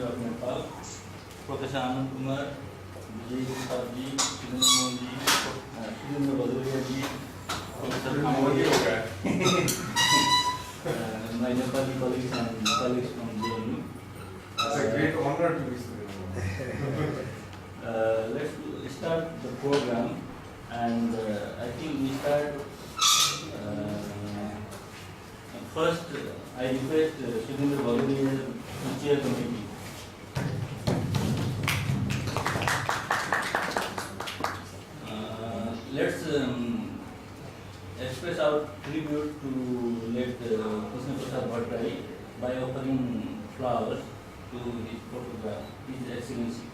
of Nepal, Professor Anand Kumar, Vijay Gupta ji, Sudhindra Mohan ji, Sudhindra Bhadoria ji, Professor Kamali, my Nepali colleagues and colleagues from JNU. It's a great honor to be Let's start the program, and I think we start first. I request Sudhindra Bhadoria to chair the meeting. Let's express our tribute to late Krishna Prasad Bhattarai by offering flowers to his photograph, His Excellency.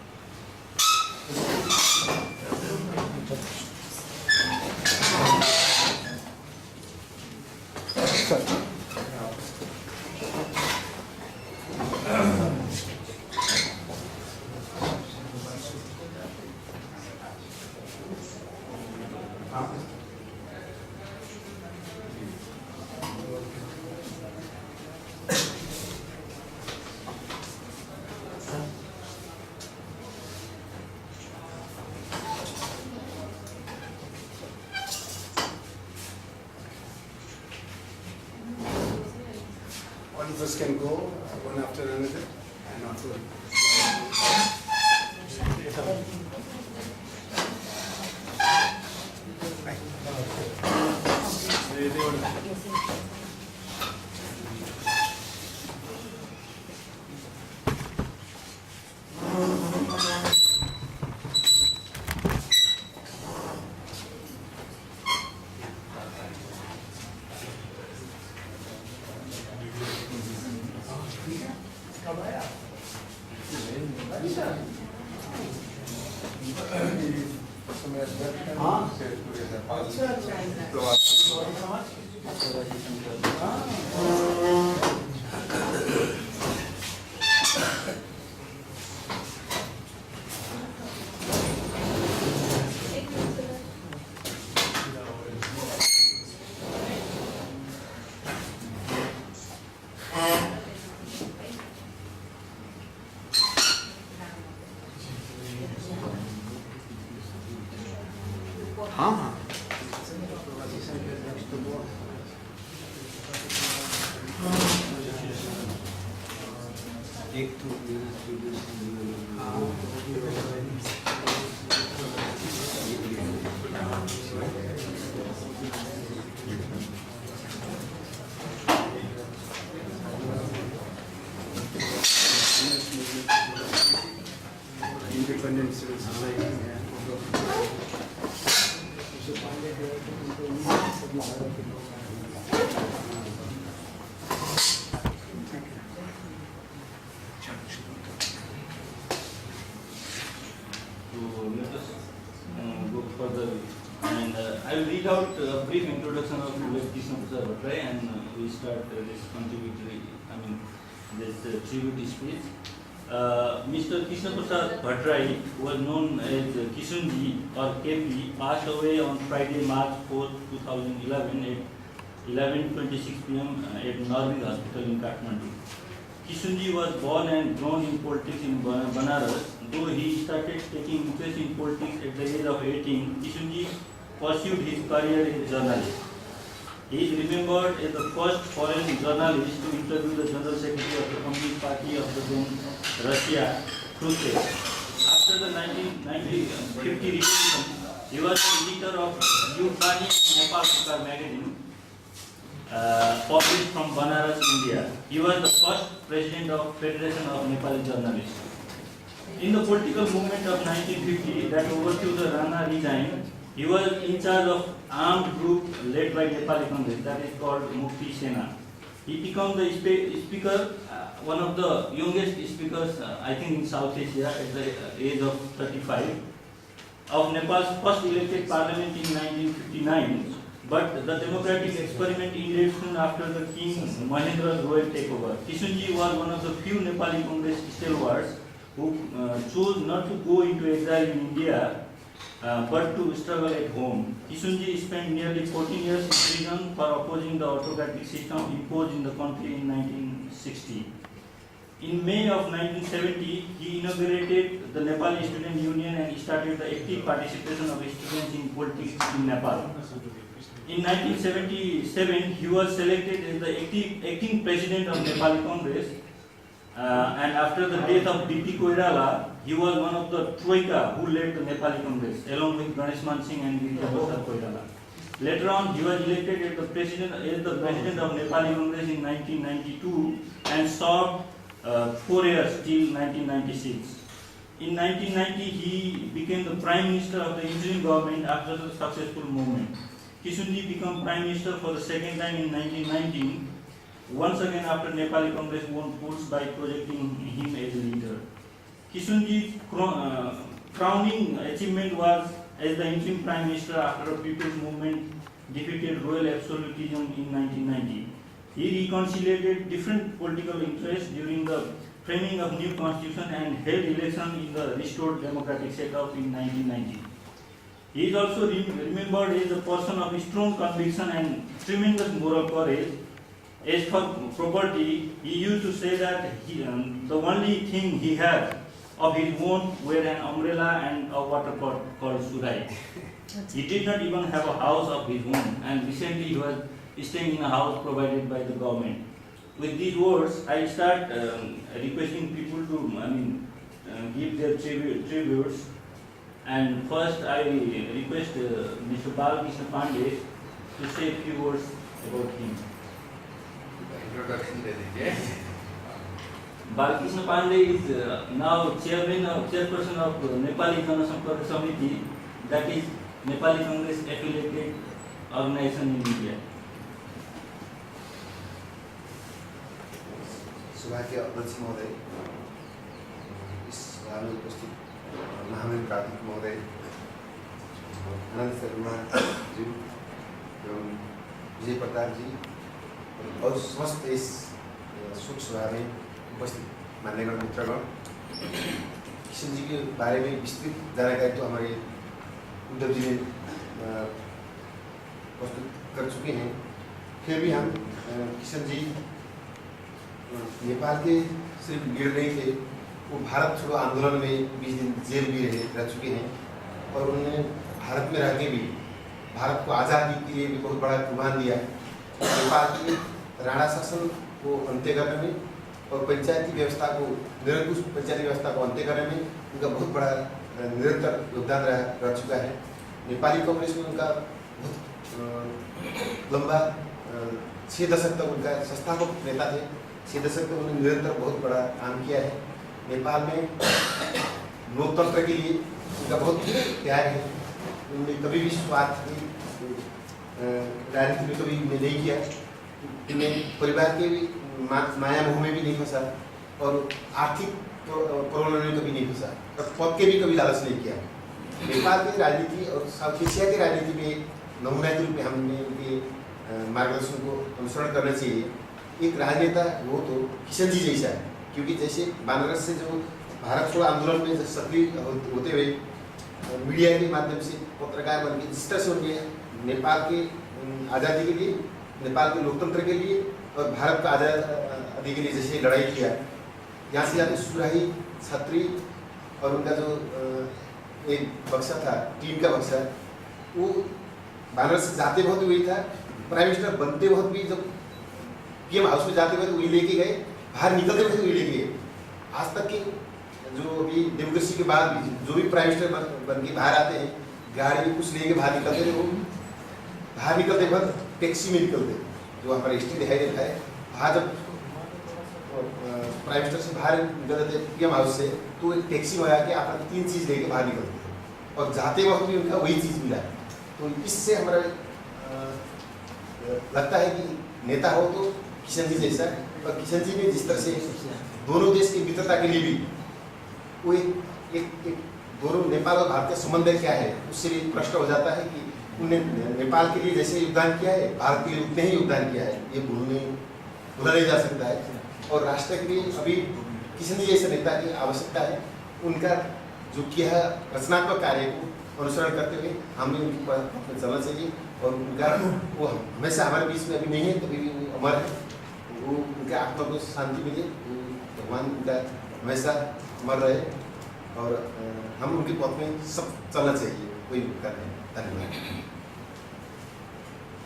One of us can go, one after another, and after. हाँ एक तो independent civil society Go further, and I will read out a brief introduction of Krishna Prasad Bhattarai, and we start this contributory, this tribute speech. Mr. Krishna Prasad Bhattarai was known as Kishunji or KP, passed away on Friday, March 4, 2011 at 11:26 p.m. at Narvik Hospital in Kathmandu. Kishunji was born and grown in politics in Banaras. Though he started taking interest in politics at the age of 18, Kishunji pursued his career as a journalist. He is remembered as the first foreign journalist to interview the General Secretary of the Communist Party of the then Russia, Khrushchev. After the 1950 revolution, he was the editor of Yuvani Nepal Sukar magazine, published from Banaras, India. He was the first president of Federation of Nepali Journalists. In the political movement of 1950 that overthrew the Rana regime, he was in charge of armed group led by Nepali Congress, that is called Mukti Sena. He became the speaker, one of the youngest speakers, I think in South Asia, at the age of 35, of Nepal's first elected parliament in 1959. But the democratic experiment ended soon after the King Mahendra's royal takeover. Kishunji was one of the few Nepali Congress stalwarts who chose not to go into exile in India, but to struggle at home. Kishunji spent nearly 14 years in prison for opposing the autocratic system imposed in the country in 1960. In May of 1970, he inaugurated the Nepali Student Union and started the active participation of students in politics in Nepal. In 1977, he was selected as the acting president of Nepali Congress, and after the death of B.P. Koirala, he was one of the troika who led the Nepali Congress, along with Ganesh Man Singh and Vidya Prasad Koirala. Later on, he was elected as the president of Nepali Congress in 1992 and served 4 years till 1996. In 1990, he became the Prime Minister of the interim government after the successful movement. Kishanji became Prime Minister for the second time in 1919, once again after Nepali Congress won votes by projecting him as a leader. Kishanji's crowning achievement was as the interim Prime Minister after a people's movement defeated royal absolutism in 1990. He reconciliated different political interests during the framing of new constitution and held election in the restored democratic setup in 1990. He is also remembered as a person of strong conviction and tremendous moral courage. As for property, he used to say that the only thing he had of his own were an umbrella and a water pot called Surai. He did not even have a house of his own, and recently he was staying in a house provided by the government. With these words, I start requesting people to give their tributes. And first, I request Mr. Balkrishna Pandey to say a few words about him. Introduction दे दीजिए. Balkrishna Pandey is now chairperson of Nepali Janasampark Samiti, that is Nepali Congress affiliated organization in India. सभाके अध्यक्ष महोदय, इस सभा में उपस्थित महामहिम कार्तिक महोदय, आनंद शर्मा जी एवं विजय प्रताप जी और समस्त इस शोक सभा में उपस्थित मान्यगण मित्रगण, किशन जी के बारे में विस्तृत जानकारी तो हमारे उद्धव जी ने प्रस्तुत कर चुके हैं। फिर भी हम किशन जी नेपाल के सिर्फ लीडर नहीं थे, वो भारत छोड़ो आंदोलन में 20 दिन जेल भी रह चुके हैं और उन्होंने भारत में रह के भी भारत को आज़ादी के लिए भी बहुत बड़ा कुर्बान दिया। नेपाल की राणा शासन को अंत्य करने में और पंचायती व्यवस्था को निरंकुश पंचायती व्यवस्था को अंत्य करने में उनका बहुत बड़ा निरंतर योगदान रह चुका है। नेपाली कांग्रेस में उनका बहुत लंबा 6 दशक तक उनका संस्थापक नेता थे। 6 दशक तक उन्होंने निरंतर बहुत बड़ा काम किया है। नेपाल में लोकतंत्र के लिए उनका बहुत प्यार है। उन्होंने कभी भी स्वार्थ की राजनीति में कभी नहीं किया। उन्हें परिवार के भी माया मोह में भी नहीं फंसा और आर्थिक प्रलोभन में कभी नहीं फंसा और पद के भी कभी लालच नहीं किया। नेपाल की राजनीति और साउथ एशिया की राजनीति में नमूना के रूप में हमने उनके मार्गदर्शन को अनुसरण करना चाहिए। एक राजनेता वो तो किशन जी जैसा है, क्योंकि जैसे बनारस से जो भारत छोड़ो आंदोलन में सक्रिय होते हुए मीडिया के माध्यम से पत्रकार बन के जिस तरह से उनके नेपाल के आज़ादी के लिए, नेपाल के लोकतंत्र के लिए और भारत का आज़ादी के लिए जैसे लड़ाई किया, यहाँ से जाके सुराही छत्री और उनका जो एक बक्सा था, टीम का बक्सा, वो बनारस से जाते बहुत वही था, प्राइम मिनिस्टर बनते वक्त भी जब पीएम हाउस में जाते हुए वही लेके गए, बाहर निकलते हुए वही लेके गए। आज तक की जो अभी डेमोक्रेसी के बाद भी जो भी प्राइम मिनिस्टर बन के बाहर आते हैं, गाड़ी में कुछ लेके बाहर निकलते थे, वो बाहर निकलते वक्त टैक्सी में निकलते, जो हमारा हिस्ट्री दिखाई देता है। बाहर जब प्राइम मिनिस्टर से बाहर निकलते थे पीएम हाउस से, तो एक टैक्सी में आके अपना 3 चीज़ लेके बाहर निकलते थे और जाते वक्त भी उनका वही चीज़ मिला। तो इससे हमारा लगता है कि नेता हो तो किशन जी जैसा, और किशन जी ने जिस तरह से दोनों देश की मित्रता के लिए भी वो एक दोनों नेपाल और भारत का संबंध क्या है, उससे भी प्रश्न हो जाता है कि उन्होंने नेपाल के लिए जैसे योगदान किया है, भारत के लिए उतने ही योगदान किया है, ये भूला नहीं जा सकता है। और राष्ट्र के लिए अभी किशन जी जैसे नेता की आवश्यकता है। उनका जो किया है रचनात्मक कार्य को अनुसरण करते हुए हमें उनकी पर चलना चाहिए और उनका वो हमेशा हमारे बीच में अभी नहीं है, तभी भी वो अमर है। वो उनके आत्मा को शांति मिले। भगवान उनका हमेशा मर रहे और हम उनकी पथ में सब चलना चाहिए, कोई कर नहीं। धन्यवाद।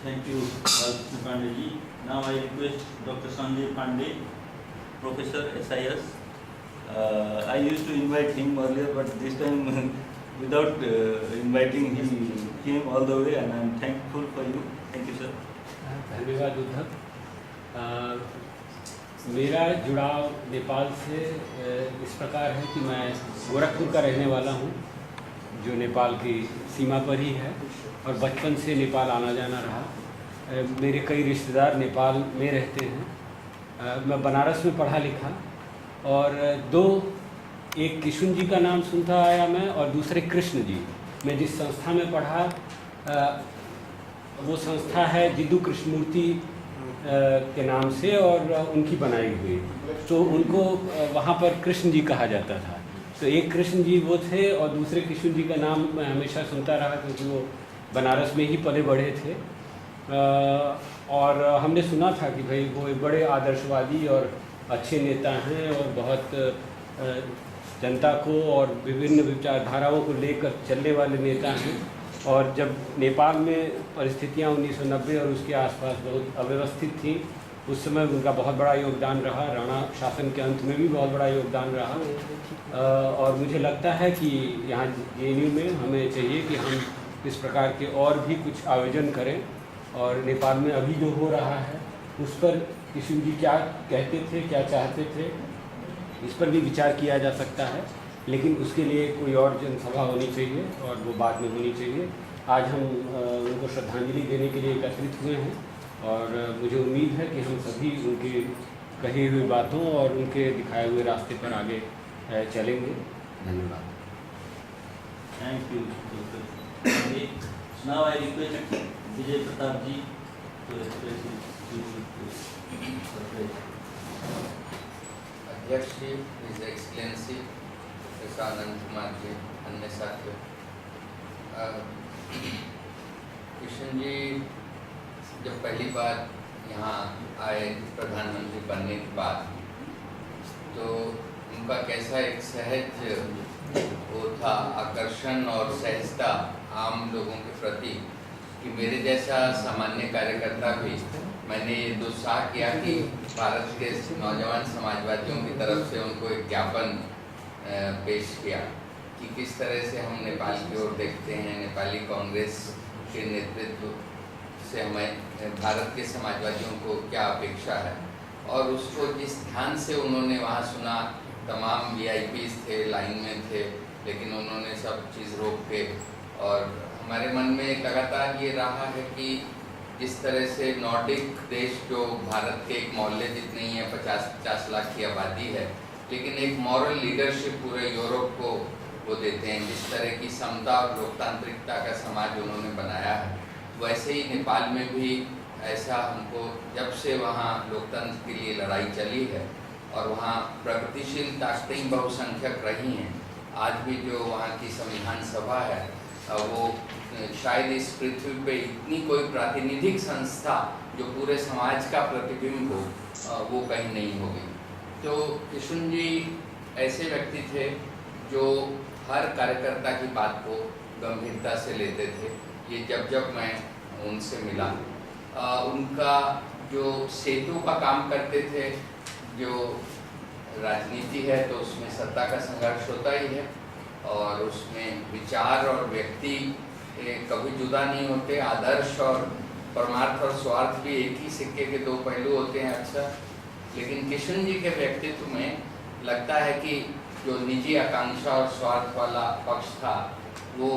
Thank you, Mr. Pandey ji. Now I request Dr. Sanjay Pandey, Professor SIS. I used to invite him earlier, but this time without inviting him, he came all the way, and I am thankful for you. Thank you, sir. धन्यवाद उद्धव। मेरा जुड़ाव नेपाल से इस प्रकार है कि मैं गोरखपुर का रहने वाला हूँ, जो नेपाल की सीमा पर ही है, और बचपन से नेपाल आना जाना रहा। मेरे कई रिश्तेदार नेपाल में रहते हैं। मैं बनारस में पढ़ा लिखा, और एक किशुन जी का नाम सुनता आया मैं, और दूसरे कृष्ण जी। मैं जिस संस्था में पढ़ा वो संस्था है जिदू कृष्णमूर्ति के नाम से और उनकी बनाई हुई, तो उनको वहाँ पर कृष्ण जी कहा जाता था। तो एक कृष्ण जी वो थे, और दूसरे कृष्ण जी का नाम मैं हमेशा सुनता रहा क्योंकि वो बनारस में ही पले बढ़े थे। और हमने सुना था कि भाई वो एक बड़े आदर्शवादी और अच्छे नेता हैं, और बहुत जनता को और विभिन्न विचारधाराओं को लेकर चलने वाले नेता हैं। और जब नेपाल में परिस्थितियां 1990 और उसके आसपास बहुत अव्यवस्थित थी, उस समय उनका बहुत बड़ा योगदान रहा। राणा शासन के अंत में भी बहुत बड़ा योगदान रहा। और मुझे लगता है कि यहाँ JNU में हमें चाहिए कि हम इस प्रकार के और भी कुछ आयोजन करें। और नेपाल में अभी जो हो रहा है उस पर किशुन जी क्या कहते थे, क्या चाहते थे, इस पर भी विचार किया जा सकता है, लेकिन उसके लिए कोई और जनसभा होनी चाहिए और वो बाद में होनी चाहिए। आज हम उनको श्रद्धांजलि देने के लिए एकत्रित हुए हैं, और मुझे उम्मीद है कि हम सभी उनकी कही हुई बातों और उनके दिखाए हुए रास्ते पर आगे चलेंगे। धन्यवाद। Thank you, Dr. Now I request Vijay Pratap ji to express his views. अध्यक्ष जी, his excellency professor Anand Kumar ji, अन्य साथियों, किशन जी जब पहली बार यहाँ आए प्रधानमंत्री बनने के बाद, तो उनका कैसा एक सहज वो था आकर्षण और सहजता आम लोगों के प्रति, कि मेरे जैसा सामान्य कार्यकर्ता भी मैंने ये दुस्साह किया कि भारत के नौजवान समाजवादियों की तरफ से उनको एक ज्ञापन पेश किया कि किस तरह से हम नेपाल की ओर देखते हैं, नेपाली कांग्रेस के नेतृत्व से हमें भारत के समाजवादियों को क्या अपेक्षा है। और उसको जिस ध्यान से उन्होंने वहाँ सुना, तमाम VIPs थे, लाइन में थे, लेकिन उन्होंने सब चीज़ रोक के, और हमारे मन में लगातार ये रहा है कि जिस तरह से नॉर्डिक देश जो भारत के एक मोहल्ले जितने ही है, 50 लाख की आबादी है, लेकिन एक मॉरल लीडरशिप पूरे यूरोप को वो देते हैं, जिस तरह की समता और लोकतांत्रिकता का समाज उन्होंने बनाया है, वैसे ही नेपाल में भी ऐसा हमको जब से वहाँ लोकतंत्र के लिए लड़ाई चली है और वहाँ प्रगतिशील ताकतें बहुसंख्यक रही हैं, आज भी जो वहाँ की संविधान सभा है वो शायद इस पृथ्वी पे इतनी कोई प्रातिनिधिक संस्था जो पूरे समाज का प्रतिबिंब हो वो कहीं नहीं होगी। तो किशुन जी ऐसे व्यक्ति थे जो हर कार्यकर्ता की बात को गंभीरता से लेते थे। ये जब मैं उनसे मिला, उनका जो सेतु का काम करते थे, जो राजनीति है तो उसमें सत्ता का संघर्ष होता ही है, और उसमें विचार और व्यक्ति कभी जुदा नहीं होते। आदर्श और परमार्थ और स्वार्थ भी एक ही सिक्के के दो पहलू होते हैं अक्सर, लेकिन किशन जी के व्यक्तित्व में लगता है कि जो निजी आकांक्षा और स्वार्थ वाला पक्ष था वो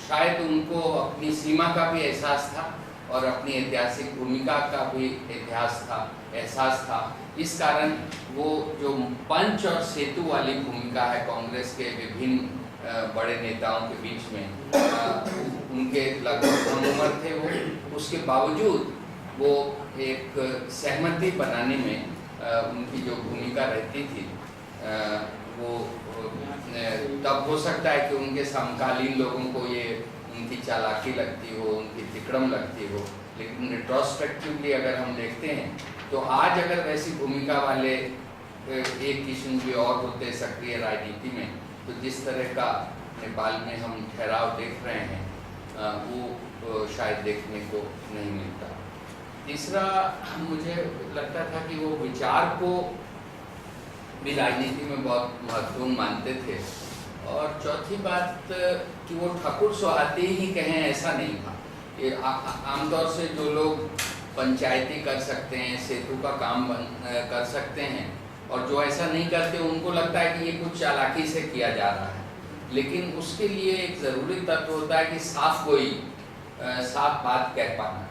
शायद उनको अपनी सीमा का भी एहसास था और अपनी ऐतिहासिक भूमिका का भी एहसास था। इस कारण वो जो पंच और सेतु वाली भूमिका है कांग्रेस के विभिन्न बड़े नेताओं के बीच में, उनके लगभग हम उम्र थे वो, उसके बावजूद वो एक सहमति बनाने में उनकी जो भूमिका रहती थी वो तब हो सकता है कि उनके समकालीन लोगों को ये उनकी चालाकी लगती हो, उनकी तिकड़म लगती हो, लेकिन रिट्रोस्पेक्टिवली अगर हम देखते हैं तो आज अगर वैसी भूमिका वाले एक किशन जी और होते सक्रिय राजनीति में, तो जिस तरह का नेपाल में हम ठहराव देख रहे हैं वो शायद देखने को नहीं मिलता। तीसरा, मुझे लगता था कि वो विचार को भी राजनीति में बहुत महत्वपूर्ण मानते थे। और चौथी बात कि वो ठाकुर स्वाति ही कहें ऐसा नहीं था। ये आमतौर से जो लोग पंचायती कर सकते हैं, सेतु का काम कर सकते हैं, और जो ऐसा नहीं करते उनको लगता है कि ये कुछ चालाकी से किया जा रहा है। लेकिन उसके लिए एक ज़रूरी तत्व होता है कि साफ बात कह पाना,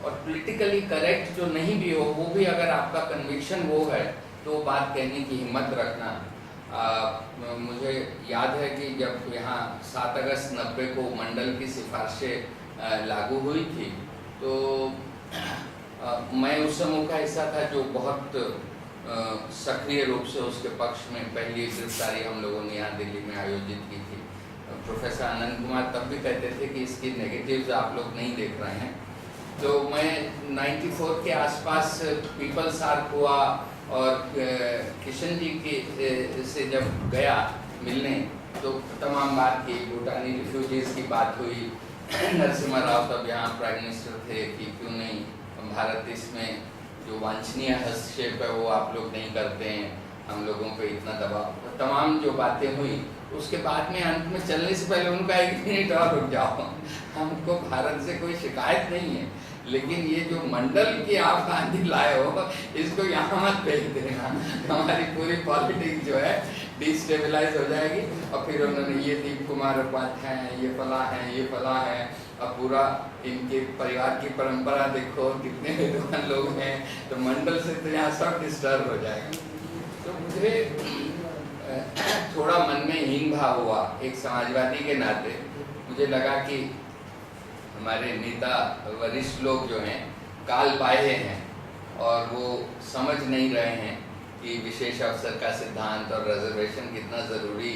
और पॉलिटिकली करेक्ट जो नहीं भी हो वो भी अगर आपका कन्विक्शन वो है तो बात कहने की हिम्मत रखना। मुझे याद है कि जब यहाँ 7 अगस्त 90 को मंडल की सिफारिशें लागू हुई थी, तो मैं उस समूह का हिस्सा था जो बहुत सक्रिय रूप से उसके पक्ष में पहली गिरफ्तारी हम लोगों ने यहाँ दिल्ली में आयोजित की थी। प्रोफेसर आनंद कुमार तब भी कहते थे कि इसकी नेगेटिव्स आप लोग नहीं देख रहे हैं। तो मैं 94 के आसपास पीपल्स आर्क हुआ और किशन जी के से जब गया मिलने तो तमाम बात की, भूटानी रिफ्यूजीज़ की बात हुई। नरसिम्हा राव तब यहाँ प्राइम मिनिस्टर थे कि क्यों नहीं भारत इसमें जो वांछनीय हस्तक्षेप है वो आप लोग नहीं करते हैं, हम लोगों पे इतना दबाव, तमाम जो बातें हुई। उसके बाद में अंत में चलने से पहले उनका 1 मिनट और रुक जाओ, हमको भारत से कोई शिकायत नहीं है, लेकिन ये जो मंडल की आप गांधी लाए हो इसको यहाँ मत भेज देना, हमारी पूरी पॉलिटिक्स जो है डिस्टेबलाइज हो जाएगी। और फिर उन्होंने ये दीप कुमार उपाध्याय हैं, ये फला है, अब पूरा इनके परिवार की परंपरा देखो कितने विद्वान लोग हैं, तो मंडल से तो यहाँ सब डिस्टर्ब हो जाएगा। तो मुझे थोड़ा मन में हीन भाव हुआ एक समाजवादी के नाते। मुझे लगा कि हमारे नेता वरिष्ठ लोग जो हैं काल बाह्य हैं और वो समझ नहीं रहे हैं कि विशेष अवसर का सिद्धांत और रिजर्वेशन कितना ज़रूरी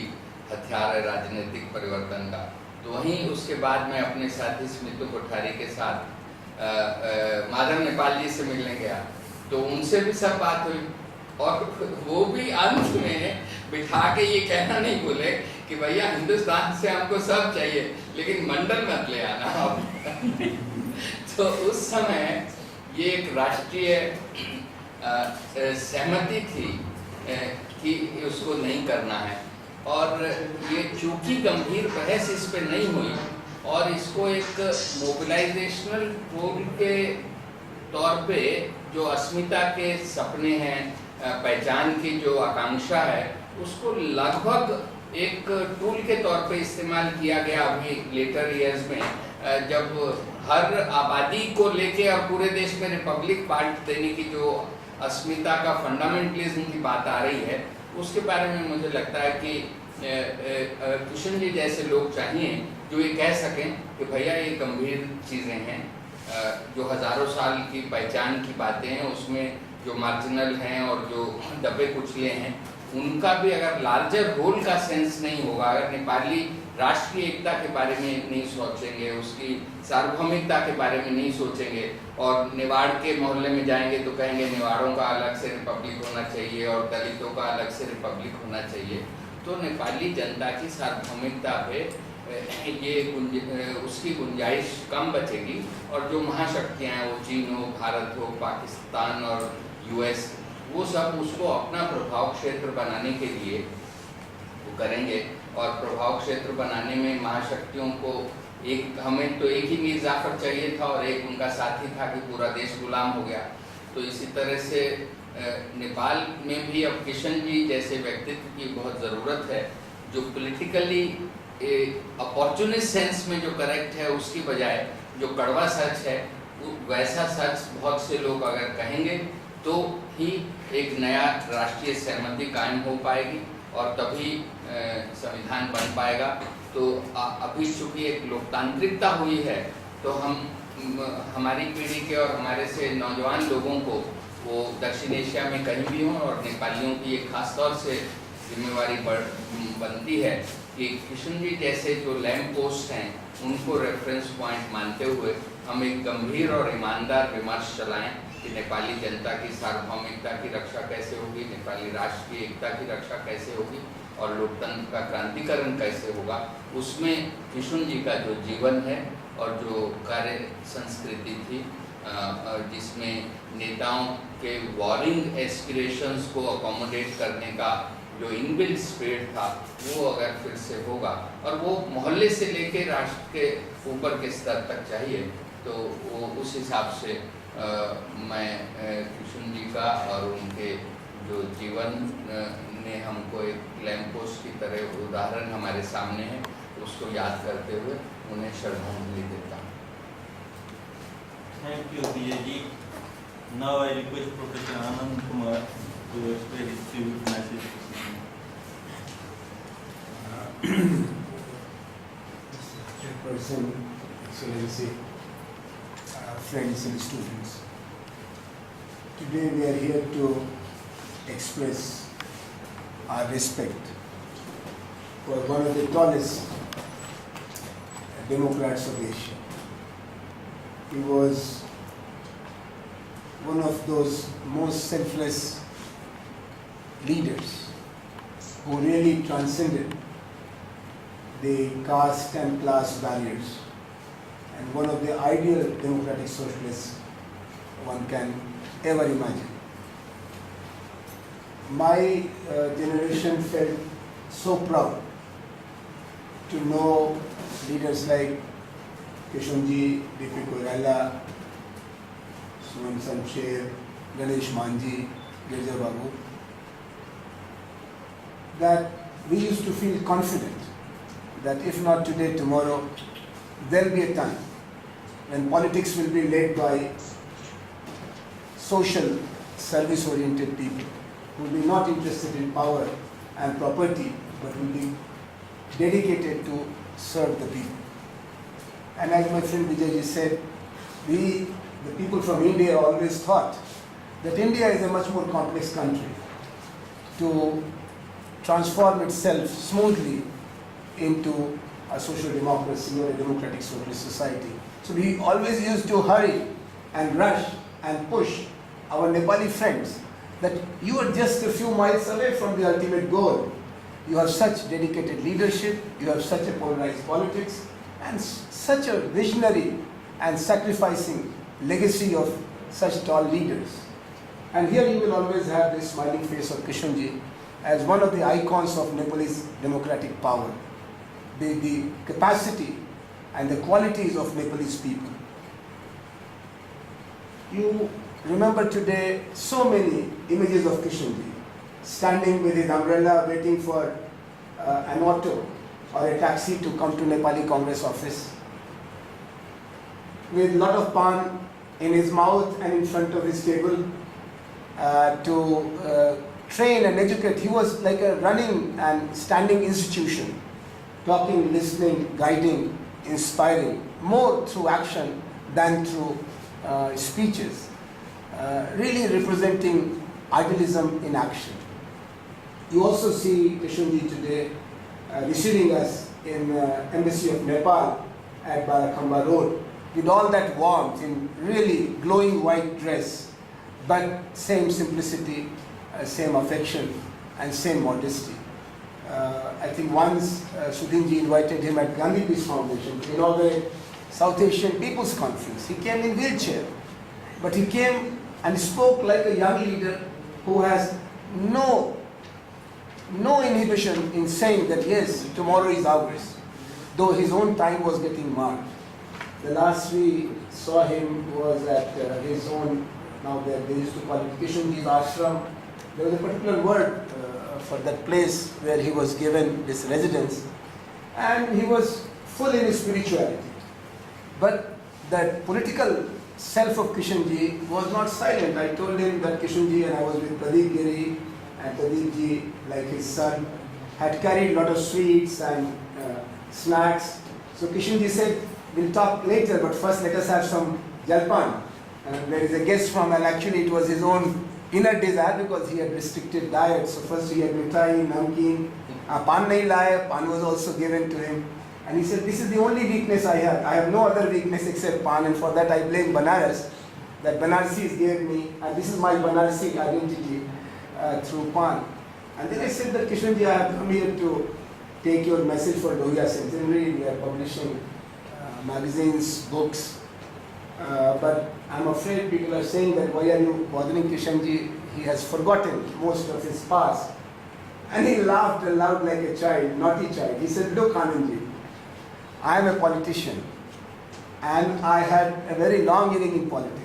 हथियार है राजनीतिक परिवर्तन का। तो वहीं उसके बाद मैं अपने साथी स्मितु कोठारी के साथ माधव नेपाल जी से मिलने गया, तो उनसे भी सब बात हुई, और वो भी अंत में बिठा के ये कहना नहीं बोले कि भैया हिंदुस्तान से हमको सब चाहिए लेकिन मंडल मत ले आना। तो उस समय ये एक राष्ट्रीय सहमति थी कि उसको नहीं करना है, और ये चूंकि गंभीर बहस इस पे नहीं हुई और इसको एक मोबिलाइजेशनल टूल के तौर पे जो अस्मिता के सपने हैं, पहचान की जो आकांक्षा है, उसको लगभग एक टूल के तौर पे इस्तेमाल किया गया अभी लेटर ईयर्स में, जब हर आबादी को लेके और पूरे देश में रिपब्लिक पार्ट देने की जो अस्मिता का फंडामेंटलिज्म की बात आ रही है, उसके बारे में मुझे लगता है कि किशन जी जैसे लोग चाहिए जो ये कह सकें कि भैया ये गंभीर चीज़ें हैं, जो हज़ारों साल की पहचान की बातें हैं, उसमें जो मार्जिनल हैं और जो दबे कुचले हैं, उनका भी अगर लार्जर रोल का सेंस नहीं होगा, अगर नेपाली राष्ट्रीय एकता के बारे में नहीं सोचेंगे, उसकी सार्वभौमिकता के बारे में नहीं सोचेंगे, और निवाड़ के मोहल्ले में जाएंगे तो कहेंगे निवाड़ों का अलग से रिपब्लिक होना चाहिए और दलितों का अलग से रिपब्लिक होना चाहिए, तो नेपाली जनता की सार्वभौमिकता पे ये उसकी गुंजाइश कम बचेगी। और जो महाशक्तियाँ हैं, वो चीन हो, भारत हो, पाकिस्तान और यूएस, वो सब उसको अपना प्रभाव क्षेत्र बनाने के लिए वो करेंगे, और प्रभाव क्षेत्र बनाने में महाशक्तियों को हमें तो एक ही मीर जाफर चाहिए था और एक उनका साथी था कि पूरा देश गुलाम हो गया। तो इसी तरह से नेपाल में भी अब किशन जी जैसे व्यक्तित्व की बहुत ज़रूरत है, जो पॉलिटिकली अपॉर्चुनिस्ट सेंस में जो करेक्ट है उसकी बजाय जो कड़वा सच है वैसा सच बहुत से लोग अगर कहेंगे तो ही एक नया राष्ट्रीय सहमति कायम हो पाएगी और तभी संविधान बन पाएगा। तो अभी चूँकि एक लोकतांत्रिकता हुई है, तो हमारी पीढ़ी के और हमारे से नौजवान लोगों को वो दक्षिण एशिया में कहीं भी हों, और नेपालियों की एक खास तौर से जिम्मेवारी बनती है कि किशन जी जैसे जो लैंप पोस्ट हैं उनको रेफरेंस पॉइंट मानते हुए हम एक गंभीर और ईमानदार विमर्श चलाएं कि नेपाली जनता की सार्वभौमिकता की रक्षा कैसे होगी, नेपाली राष्ट्र की एकता की रक्षा कैसे होगी और लोकतंत्र का क्रांतिकरण कैसे होगा। उसमें किशुन जी का जो जीवन है और जो कार्य संस्कृति थी जिसमें नेताओं के वॉरिंग एस्पिरेशंस को अकोमोडेट करने का जो इनबिल्ट स्पिरिट था वो अगर फिर से होगा और वो मोहल्ले से लेके राष्ट्र के ऊपर के स्तर तक चाहिए तो वो उस हिसाब से मैं किशुन जी का और उनके जो जीवन ने हमको एक लैंप पोस्ट की तरह उदाहरण हमारे सामने है उसको याद करते हुए उन्हें श्रद्धांजलि देता हूँ। Thank you, Vijay ji. Now I request Professor Anand Kumar to explain his tribute message. Chairperson, Excellency, friends and students. Today we are here to express our respect for one of the tallest democrats of Asia. He was one of those most selfless leaders who really transcended the caste and class barriers and one of the ideal democratic socialists one can ever imagine. My generation felt so proud to know leaders like Kishunji, D.P. Koirala, Suman Samsher, Ganesh Manji, Girja Babu, that we used to feel confident that if not today, tomorrow, there will be a time when politics will be led by social, service-oriented people who will be not interested in power and property, but will be dedicated to serve the people. And as my friend Vijay ji said, we, the people from India, always thought that India is a much more complex country to transform itself smoothly into a social democracy or a democratic socialist society. So we always used to hurry and rush and push our Nepali friends that you are just a few miles away from the ultimate goal. You have such dedicated leadership, you have such a polarized politics, and such a visionary and sacrificing legacy of such tall leaders. And here you will always have the smiling face of Kishunji as one of the icons of Nepalese democratic power, the capacity and the qualities of Nepalese people. You remember today so many images of Kishunji standing with his umbrella waiting for an auto or a taxi to come to Nepali Congress office with a lot of pan in his mouth and in front of his table to train and educate. He was like a running and standing institution, talking, listening, guiding, inspiring, more through action than through speeches, really representing idealism in action. You also see Kishunji today receiving us in Embassy of Nepal at Barakhamba Road with all that warmth in really glowing white dress, but same simplicity, same affection and same modesty. I think once Sudhinji invited him at Gandhi Peace Foundation to inaugurate South Asian People's Conference. He came in wheelchair, but he came and spoke like a young leader who has no inhibition in saying that yes, tomorrow is ours, though his own time was getting marked. The last we saw him was at his own, now they used to call it Kishunji's ashram. There was a particular word for that place where he was given this residence, and he was full in his spirituality. But that political self of Kishunji was not silent. I told him that Kishunji, and I was with Pradeep Giri, and Pradeep ji, like his son, had carried a lot of sweets and snacks. So Kishunji said, we'll talk later, but first let us have some jalpan. And there is a guest from, and actually it was his own inner desire because he had restricted diet. So first he had mithai, namkeen, pan nahi laye, pan was also given to him. And he said, this is the only weakness I have. I have no other weakness except pan, and for that I blame Banaras. That Banarsis gave me, and this is my Banarsi identity through pan. And then I said that Kishanji, I have come here to take your message for Lohia Centenary. We are publishing magazines, books. But I'm afraid people are saying that why are you bothering Kishanji? He has forgotten most of his past. And he laughed aloud like a child, naughty child. He said, look Anandji, I am a politician and I had a very long inning in politics.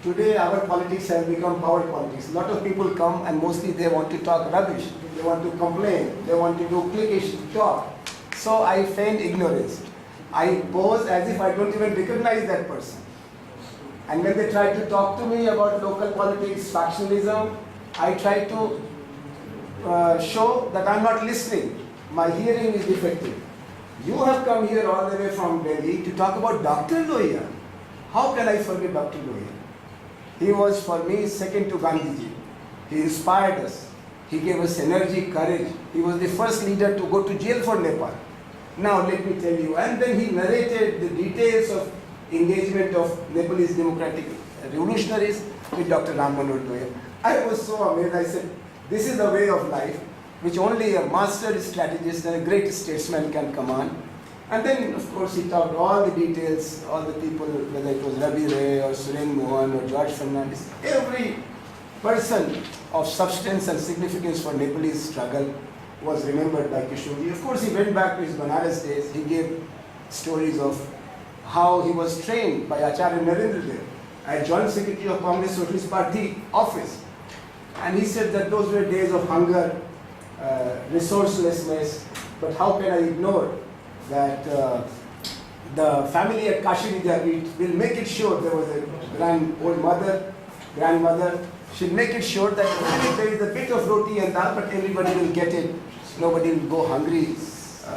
Today our politics has become power politics. A lot of people come and mostly they want to talk rubbish. They want to complain. They want to do cliquish talk. So I feign ignorance. I pose as if I don't even recognize that person. And when they try to talk to me about local politics, factionalism, I try to show that I'm not listening. My hearing is defective. You have come here all the way from Delhi to talk about Dr. Lohia. How can I forget Dr. Lohia? He was for me second to Gandhiji. He inspired us. He gave us energy, courage. He was the first leader to go to jail for Nepal. Now let me tell you. And then he narrated the details of engagement of Nepalese democratic revolutionaries with Dr. Ram Manohar Lohia. I was so amazed. I said, this is the way of life which only a master strategist and a great statesman can command. And then, of course, he talked all the details, all the people, whether it was Ravi Ray or Suren Mohan or George Fernandez, every person of substance and significance for Nepalese struggle was remembered by Kishanji. Of course, he went back to his Banaras days. He gave stories of how he was trained by Acharya Narendra Dev as Joint Secretary of Congress Socialist Party office. And he said that those were days of hunger, resourcelessness, but how can I ignore that the family at Kashi Vidyapith will make it sure there was a grandmother, she'll make it sure that if there is a bit of roti and dal, but everybody will get it, nobody will go hungry,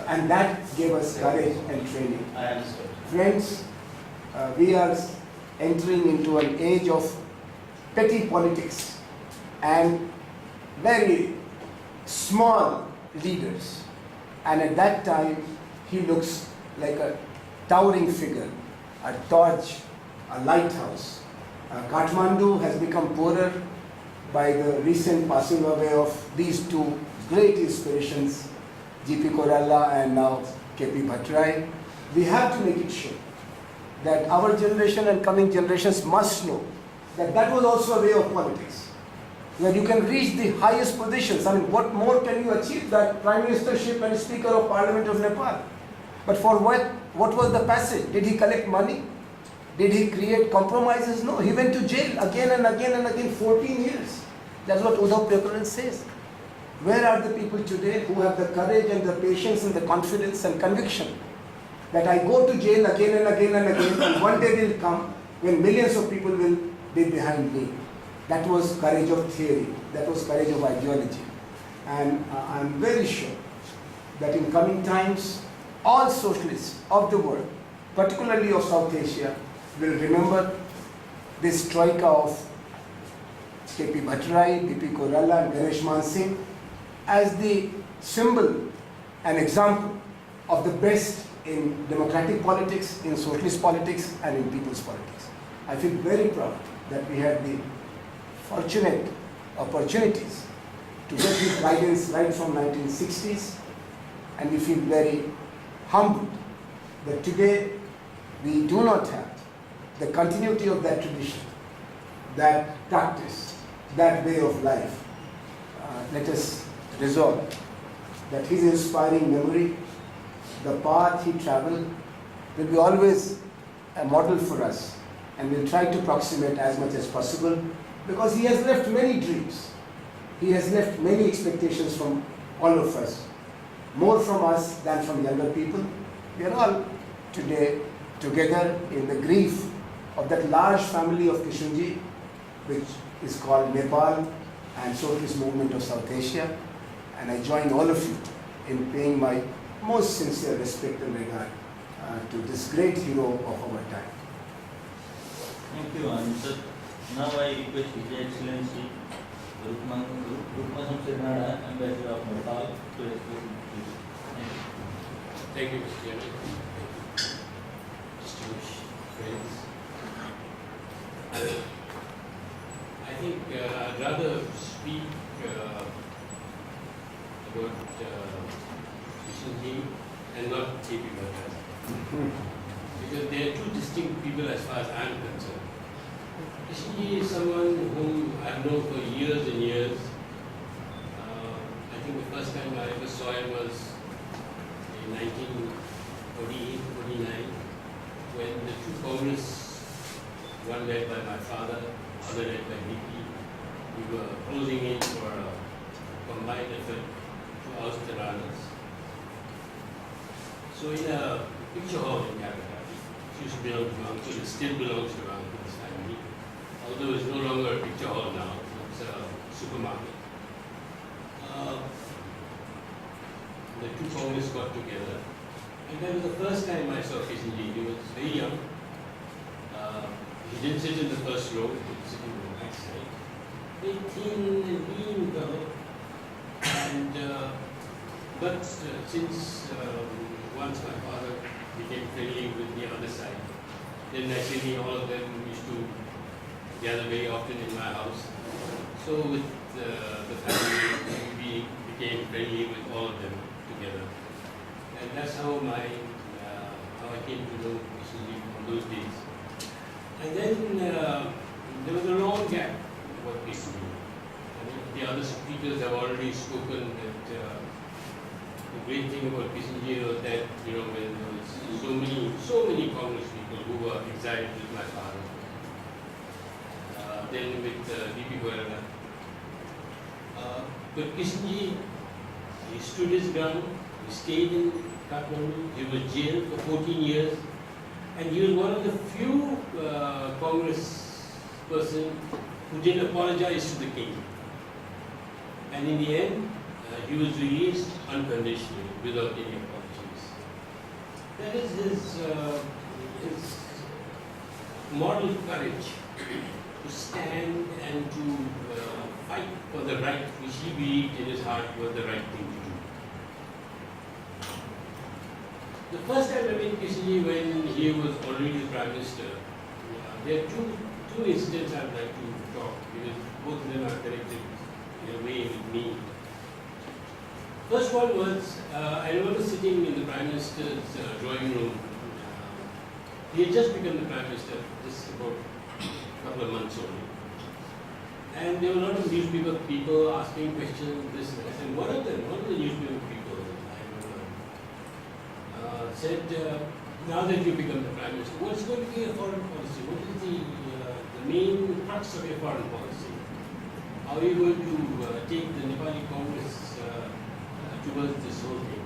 and that gave us courage and training. I understand. Friends, we are entering into an age of petty politics and very small leaders, and at that time he looks like a towering figure, a torch, a lighthouse. Kathmandu has become poorer by the recent passing away of these two great inspirations, G.P. Korala and now K.P. Bhattarai. We have to make it sure that our generation and coming generations must know that that was also a way of politics, where you can reach the highest positions. I mean, what more can you achieve than Prime Ministership and Speaker of Parliament of Nepal? But for what was the passage? Did he collect money? Did he create compromises? No, he went to jail again and again and again, 14 years. That's what Uddhav Thackeray says. Where are the people today who have the courage and the patience and the confidence and conviction that I go to jail again and again and again, and one day will come when millions of people will be behind me? That was courage of theory. That was courage of ideology. And I'm very sure that in coming times, all socialists of the world, particularly of South Asia, will remember this troika of K.P. Bhattarai, B.P. Korala and Ganesh Man Singh as the symbol and example of the best in democratic politics, in socialist politics and in people's politics. I feel very proud that we had the fortunate opportunities to get this guidance right from 1960s, and we feel very humbled that today we do not have the continuity of that tradition, that practice, that way of life. Let us resolve that his inspiring memory, the path he traveled, will be always a model for us, and we'll try to approximate as much as possible, because he has left many dreams. He has left many expectations from all of us, more from us than from younger people. We are all today together in the grief of that large family of Kishanji, which is called Nepal and Socialist Movement of South Asia. And I join all of you in paying my most sincere respect and regard to this great hero of our time. Thank you, Anand sir. Now I request His Excellency Rukma Samsirnada, Ambassador of Nepal, to express his views. Thank you. Thank you, Mr. Chairman. Distinguished friends. I think I'd rather speak about Kishanji and not K.P. Bhattacharya. Because they are two distinct people as far as I am concerned. Kishanji is someone whom I've known for years and years. I think the first time I ever saw him was in 1948-49, when the two Congress, one led by my father, other led by VP, we were closing in for a combined effort to oust the Ranas. So in a picture hall in Calcutta, it used to belong to Uncle, it still belongs to Uncle's family, although it's no longer a picture hall now, it's a supermarket. The two Congress got together, and that was the first time I saw Kishanji. He was very young. He didn't sit in the first row, he was sitting on the back side. Very thin and lean fellow. And, but since once my father became friendly with the other side, then naturally all of them used to gather very often in my house. So with the family, we became friendly with all of them together. And that's how I came to know Kishanji on those days. And then there was a long gap about Kishanji. I mean, the other speakers have already spoken that the great thing about Kishanji was that, when there was so many Congress people who were exiled with my father, then with V.P. Goenka. But Kishanji, he stood his ground, he stayed in Kathmandu, he was jailed for 14 years, and he was one of the few Congress person who didn't apologize to the king. And in the end, he was released unconditionally, without any apologies. That is his moral courage to stand and to fight for the right which he believed in his heart was the right thing to do. The first time I met Kishanji when he was already the Prime Minister, there are two incidents I'd like to talk, because both of them are connected in a way with me. First one was, I remember sitting in the Prime Minister's drawing room. He had just become the Prime Minister, just about a couple of months only. And there were a lot of newspaper people asking questions, this and that. And one of the newspaper people, I remember, said, now that you become the Prime Minister, what's going to be your foreign policy? What is the main crux of your foreign policy? How are you going to take the Nepali Congress towards this whole thing?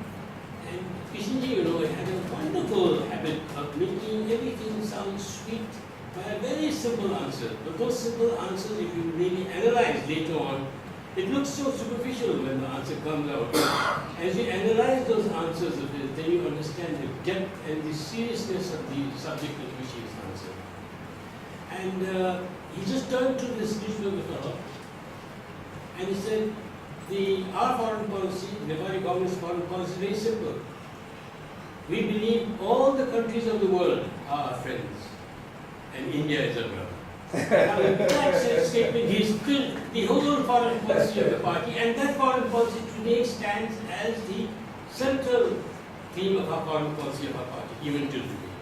And Kishanji, had a wonderful habit of making everything sound sweet by a very simple answer. But those simple answers, if you really analyze later on, it looks so superficial when the answer comes out. As you analyze those answers of his, then you understand the depth and the seriousness of the subject on which he is answered. And he just turned to this newspaper fellow and he said, our foreign policy, Nepali Congress foreign policy is very simple. We believe all the countries of the world are our friends and India is our brother. That statement, he's built the whole foreign policy of the party, and that foreign policy today stands as the central theme of our foreign policy of our party, even till today.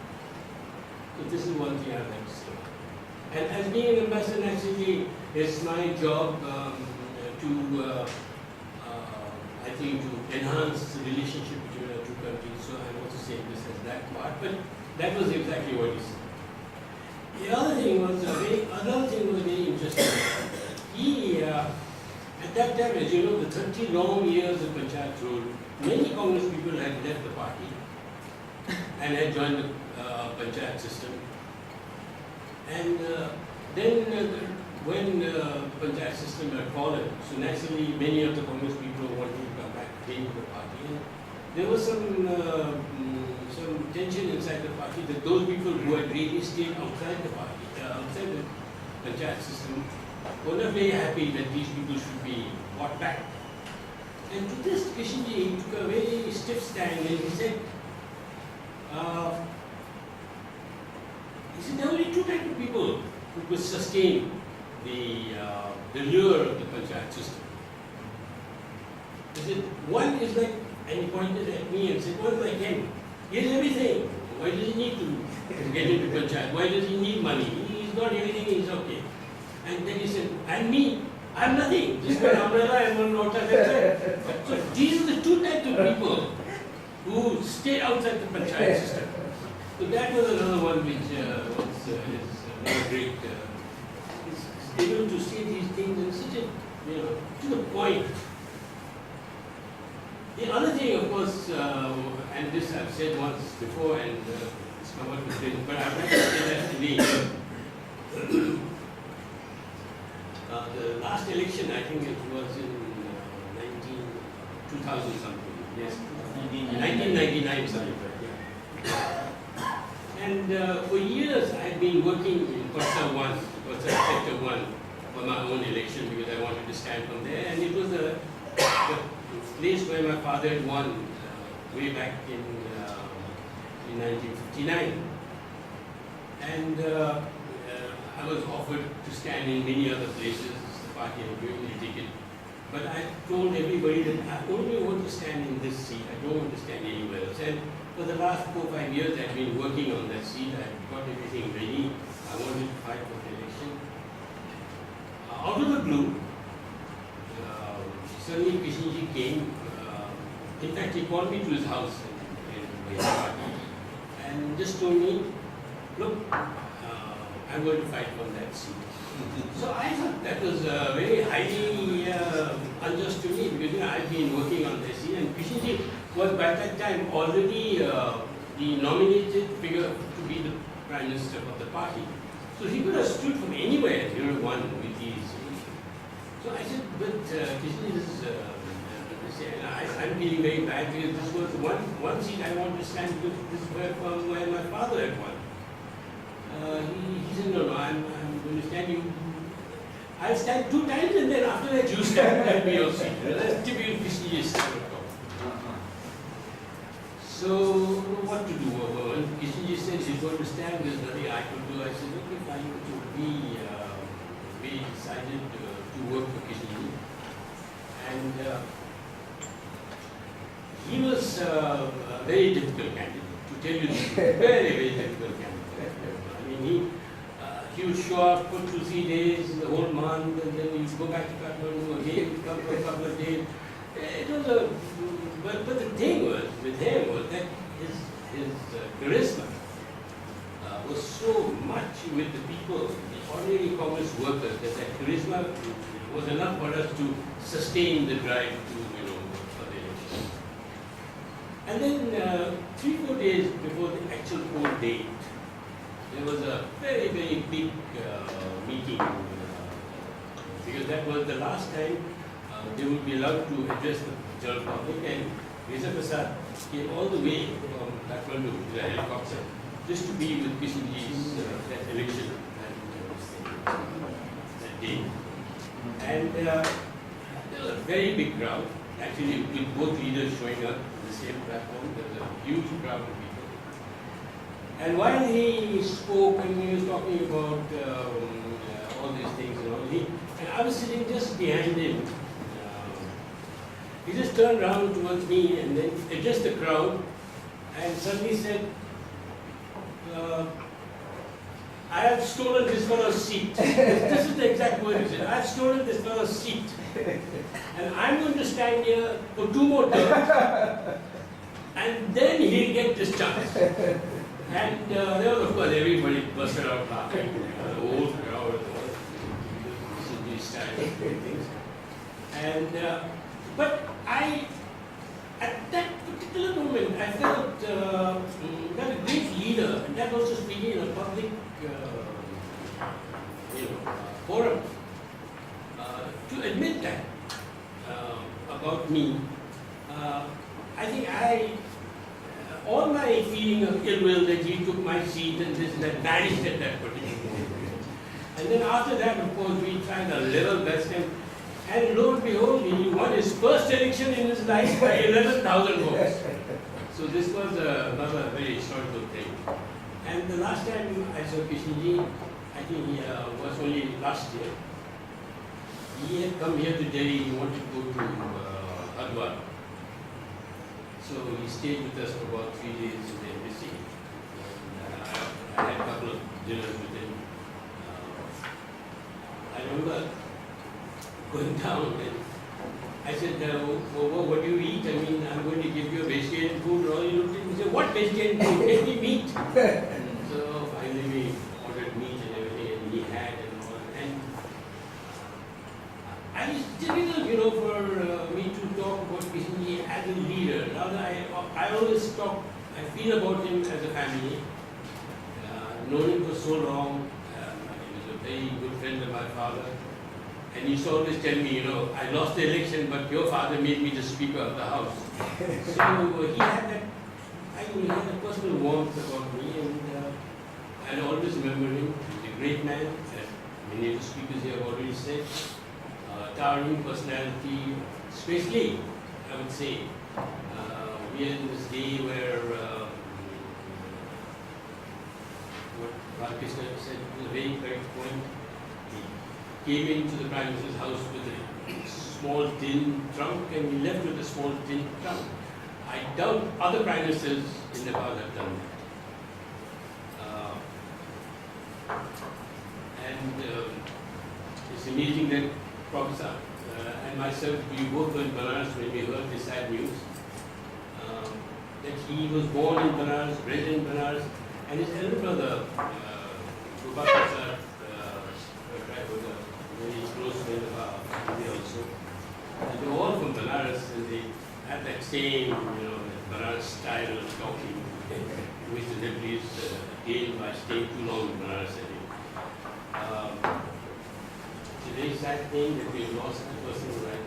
So this is one thing I'd like to say. And as being an ambassador, actually, it's my job I think, to enhance the relationship between our two countries. So I'm also saying this as that part, but that was exactly what he said. The other thing was very interesting. He, at that time, as you know, the 30 long years of Panchayat rule, many Congress people had left the party and had joined the Panchayat system. And then when the Panchayat system had fallen, so naturally many of the Congress people wanted to come back again to the party. And there was some tension inside the party that those people who had really stayed outside the party, outside the panchayat system were not very happy that these people should be brought back. And to this, Kishenji took a very stiff stand and he said, there are only two types of people who could sustain the lure of the panchayat system. He said, one is like, and he pointed at me and said, one is like him. He has everything. Why does he need to get into panchayat? Why does he need money? He's got everything, he's okay. And then he said, and me, I'm nothing. Just one umbrella and one water, that's it. So these are the two types of people who stay outside the panchayat system. So that was another one which is very great. He's able to say these things in such a, to the point. The other thing, of course, and this I've said once before and it's come out with this, but I'd like to say that today. The last election, I think it was in 2000 something, yes, 1999 something, yeah. And for years I've been working in Korsar 1, Korsar Sector 1 for my own election because I wanted to stand from there, and it was the place where my father had won way back in 1959. And I was offered to stand in many other places, the party had given me a ticket. But I told everybody that I only want to stand in this seat, I don't want to stand anywhere else. And for the last 4 or 5 years I've been working on that seat, I've got everything ready, I wanted to fight for the election. Out of the blue, suddenly Kishenji came, in fact he called me to his house in Guwahati and just told me, look, I'm going to fight on that seat. So I thought that was very highly unjust to me because I've been working on this seat and Kishenji was by that time already the nominated figure to be the Prime Minister of the party. So he could have stood from anywhere, won with these. So I said, but Kishenji, I'm feeling very bad because this was one seat I want to stand because this is where my father had won. He said, no, I'm going to stand you. I'll stand 2 times and then after that you stand and be your seat. That's typical Kishenji style. So, what to do? When Kishenji said he's going to stand, there's nothing I could do. I said, okay, fine, we decided to work for Kishenji. And he was a very difficult candidate, to tell you the truth. Very, very difficult candidate. I mean, he would show up for 2-3 days, the whole month, and then he'd go back to Kathmandu again, come for a couple of days. It was but the thing was, with him, was that his charisma was so much with the people, the ordinary Congress workers, that charisma was enough for us to sustain the drive to, for the election. And then 3-4 days before the actual poll date, there was a very, very big meeting because that was the last time they would be allowed to address the general public, and Reza Prasad came all the way from Kathmandu with a helicopter just to be with Kishenji's that election that day. And there was a very big crowd, actually with both leaders showing up on the same platform. There was a huge crowd of people. And while he spoke and he was talking about all these things and all, and I was sitting just behind him. He just turned around towards me and then addressed the crowd and suddenly said, I have stolen this fellow's seat. This is the exact word he said. I have stolen this fellow's seat. And I'm going to stand here for 2 more terms and then he'll get discharged. And there was, of course, everybody busted out laughing. The whole crowd, these style of things. And, but at that particular moment, I felt that a great leader, and that also speaking in a public forum, to admit that about me, I think all my feeling of ill will that he took my seat and this and that vanished at that particular moment. And then after that, of course, we tried our level best, and lo and behold, he won his first election in his life by 11,000 votes. So this was another very historical thing. And the last time I saw Kishenji, I think he was only last year. He had come here to Delhi, he wanted to go to Hardwar. So he stayed with us for about 3 days in the embassy. And I had a couple of dinners with him. I remember going down and I said, what do you eat? I mean, I'm going to give you a vegetarian food. And all he looked at me and said, what vegetarian food? Get me meat. So finally we ordered meat and everything, and he had and all. And it's difficult, for me to talk about Kishenji as a leader. Now that I always talk, I feel about him as a family. Known him for so long. He was a very good friend of my father. And he used to always tell me, I lost the election, but your father made me the Speaker of the House. So he had that, he had a personal warmth about me, and I always remember him. He was a great man, as many of the speakers here have already said. Towering personality, especially, I would say, we are in this day where what Balakrishna said was a very correct point. He came into the Prime Minister's house with a small tin trunk, and he left with a small tin trunk. I doubt other Prime Ministers in Nepal have done that. It's amazing that Professor and myself, we both were in Banaras when we heard this sad news. That he was born in Banaras, bred in Banaras, and his elder brother, Gopal Prasad, was a very close friend of ours, India also. And they were all from Banaras, and they had that same, Banaras style of talking, which the deputies gained by staying too long in Banaras. It's a very sad thing that we lost a person like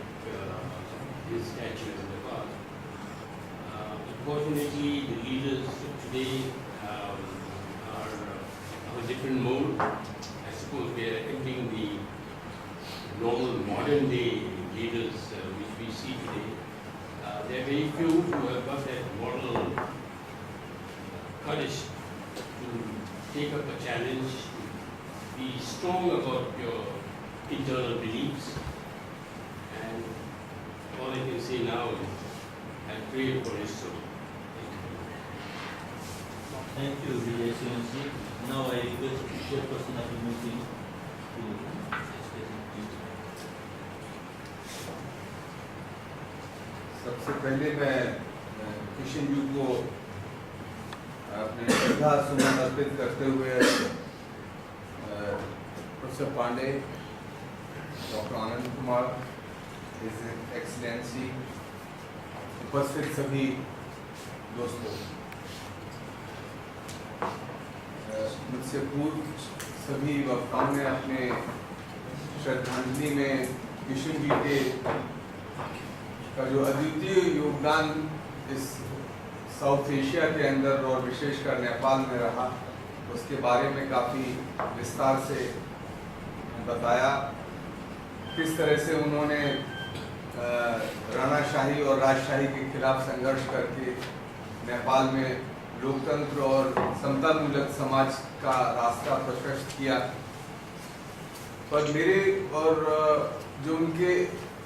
his statue in the past. Unfortunately, the leaders of today are of a different mode. I suppose we are entering the normal modern day leaders which we see today. There are very few who have got that moral courage to take up a challenge, to be strong about your internal beliefs. And all I can say now is I pray for his soul. Thank you, Vijay Shivanji. Now I request the chairperson of the meeting to express his views. सबसे पहले मैं किशनजी को अपने श्रद्धा सुमन अर्पित करते हुए professor Pandey, doctor Anand Kumar, his excellency, उपस्थित सभी दोस्तों, मुझसे पूर्व सभी वक्ताओं ने अपने श्रद्धांजलि में किशन जी के का जो अद्वितीय योगदान इस साउथ एशिया के अंदर और विशेषकर नेपाल में रहा, उसके बारे में काफ़ी विस्तार से बताया। किस तरह से उन्होंने राणाशाही और राजशाही के खिलाफ संघर्ष करके नेपाल में लोकतंत्र और समतामूलक समाज का रास्ता प्रशस्त किया। पर मेरे और जो उनके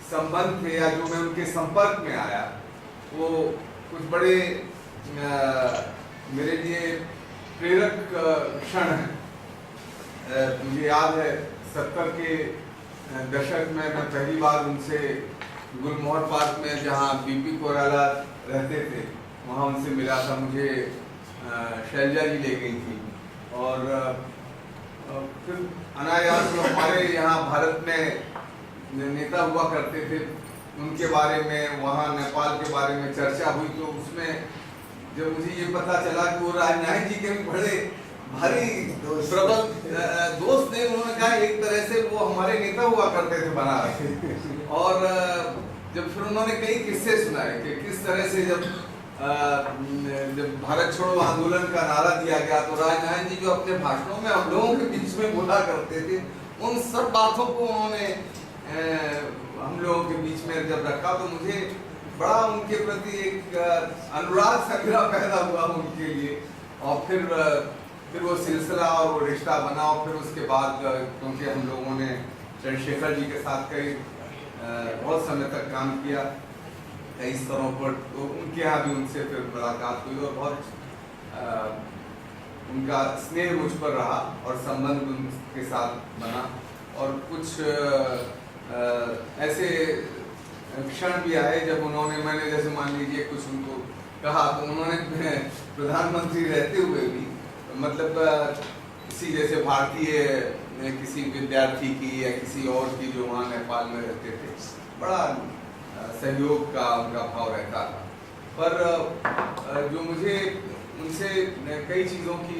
संबंध थे या जो मैं उनके संपर्क में आया, वो कुछ बड़े मेरे लिए प्रेरक क्षण हैं। मुझे याद है 70 के दशक में मैं पहली बार उनसे गुलमोहर पार्क में, जहाँ बीपी कोराला रहते थे, वहाँ उनसे मिला था। मुझे शैलजा जी ले गई थी और फिर अनायास जो हमारे यहाँ भारत में नेता हुआ करते थे, उनके बारे में, वहाँ नेपाल के बारे में चर्चा हुई। तो उसमें जब मुझे ये पता चला कि वो राजनायक जी के बड़े भारी प्रबल दोस्त थे, उन्होंने कहा एक तरह से वो हमारे नेता हुआ करते थे बनारस। और जब फिर उन्होंने कई किस्से सुनाए कि किस तरह से जब जब भारत छोड़ो आंदोलन का नारा दिया गया तो राजनारायण जी जो अपने भाषणों में हम लोगों के बीच में बोला करते थे, उन सब बातों को उन्होंने हम लोगों के बीच में जब रखा तो मुझे बड़ा उनके प्रति एक अनुराग संग्रह पैदा हुआ उनके लिए। और फिर वो सिलसिला और वो रिश्ता बना। और फिर उसके बाद क्योंकि हम लोगों ने चंद्रशेखर जी के साथ कई बहुत समय तक काम किया कई स्तरों पर, तो उनके यहाँ भी उनसे फिर मुलाकात हुई और बहुत उनका स्नेह मुझ पर रहा और संबंध उनके साथ बना। और कुछ ऐसे क्षण भी आए जब मैंने जैसे मान लीजिए कुछ उनको कहा तो उन्होंने प्रधानमंत्री रहते हुए भी मतलब किसी जैसे भारतीय किसी विद्यार्थी की या किसी और की जो वहाँ नेपाल में रहते थे, बड़ा सहयोग का उनका भाव रहता था। पर जो मुझे उनसे कई चीज़ों की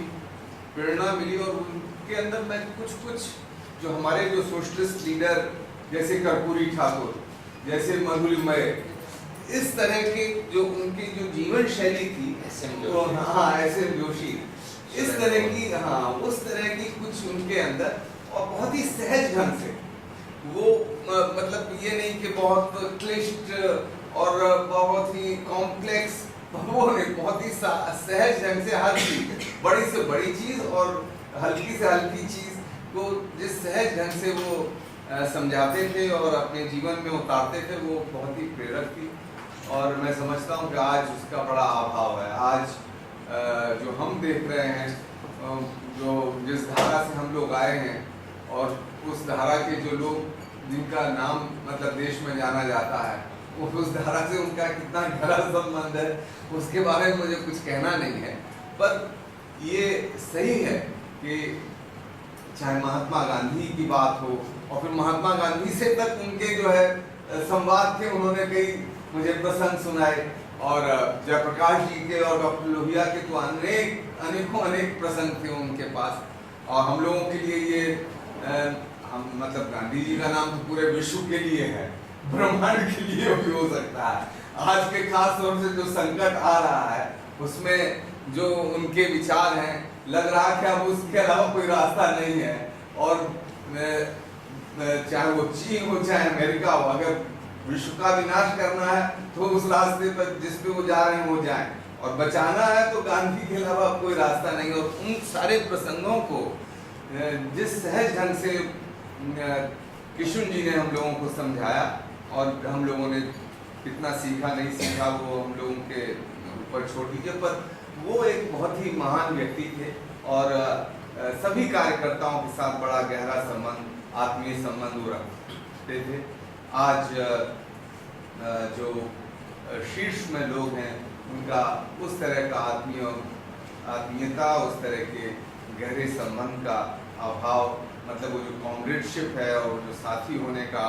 प्रेरणा मिली और उनके अंदर मैं कुछ जो हमारे जो सोशलिस्ट लीडर जैसे कर्पूरी ठाकुर, जैसे मधुलिमय, इस तरह के जो उनकी जो जीवन शैली थी, तो हाँ एस.एम. जोशी, इस तरह की उस तरह की कुछ उनके अंदर और बहुत ही सहज ढंग से वो मतलब ये नहीं कि बहुत क्लिष्ट और बहुत ही कॉम्प्लेक्स, वो नहीं, बहुत ही सहज ढंग से हर चीज, बड़ी से बड़ी चीज और हल्की से हल्की चीज को जिस सहज ढंग से वो समझाते थे और अपने जीवन में उतारते थे, वो बहुत ही प्रेरक थी। और मैं समझता हूँ कि आज उसका बड़ा अभाव है। आज जो हम देख रहे हैं, जो जिस धारा से हम लोग आए हैं और उस धारा के जो लोग जिनका नाम मतलब देश में जाना जाता है, उस धारा से उनका कितना गहरा संबंध है उसके बारे में मुझे कुछ कहना नहीं है। पर ये सही है कि चाहे महात्मा गांधी की बात हो और फिर महात्मा गांधी से तक उनके जो है संवाद थे, उन्होंने कई मुझे प्रसंग सुनाए और जयप्रकाश जी के और डॉक्टर लोहिया के तो अनेक प्रसंग थे उनके पास। और हम लोगों के लिए ये हम मतलब गांधी जी का नाम तो पूरे विश्व के लिए है, ब्रह्मांड के लिए भी हो सकता है। आज के खास तौर से जो संकट आ रहा है उसमें जो उनके विचार हैं, लग रहा है कि अब उसके अलावा कोई रास्ता नहीं है। और चाहे वो चीन हो चाहे अमेरिका हो, अगर विश्व का विनाश करना है तो उस रास्ते पर जिस पे वो जा रहे हैं वो जाएं, और बचाना है तो गांधी के अलावा कोई रास्ता नहीं। और उन सारे प्रसंगों को जिस सहज ढंग से किशुन जी ने हम लोगों को समझाया और हम लोगों ने कितना सीखा नहीं सीखा वो हम लोगों के ऊपर छोड़ दीजिए, पर वो एक बहुत ही महान व्यक्ति थे और सभी कार्यकर्ताओं के साथ बड़ा गहरा संबंध, आत्मीय संबंध वो रखते थे। आज जो शीर्ष में लोग हैं उनका उस तरह का आत्मीयता, उस तरह के गहरे संबंध का अभाव, मतलब वो जो कॉमरेडशिप है और जो साथी होने का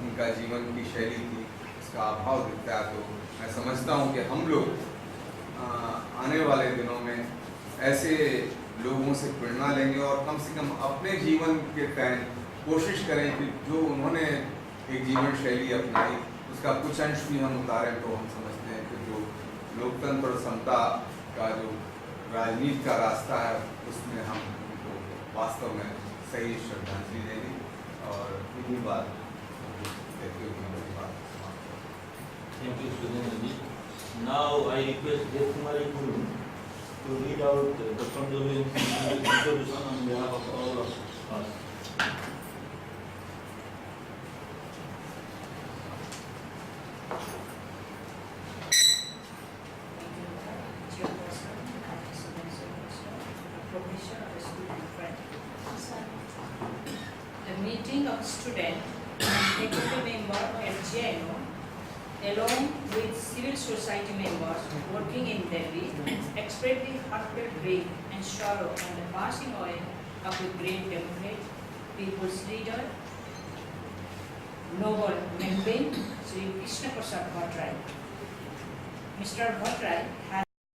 उनका जीवन की शैली थी, उसका अभाव दिखता है। तो मैं समझता हूँ कि हम लोग आने वाले दिनों में ऐसे लोगों से प्रेरणा लेंगे और कम से कम अपने जीवन के तहत कोशिश करें कि जो उन्होंने एक जीवन शैली अपनाई उसका कुछ अंश भी हम उतारें। तो हम समझते हैं कि जो लोकतंत्र और समता का जो राजनीति का रास्ता है उसमें हम उनको वास्तव में सही श्रद्धांजलि देंगे। और इन्हीं बात कहते हुए मेरी बात समाप्त करते हैं। Thank you, Sudhindra ji. Now I request Devkumari Guru to read out the condolence resolution on behalf of all of us. The meeting of student and faculty member at JNO, along with civil society members working in Delhi, expressed the heartfelt grief and sorrow on the passing away of a great democrat, people's leader, noble man, Sri Krishna Prasad Bhattarai. Mr. Bhattarai has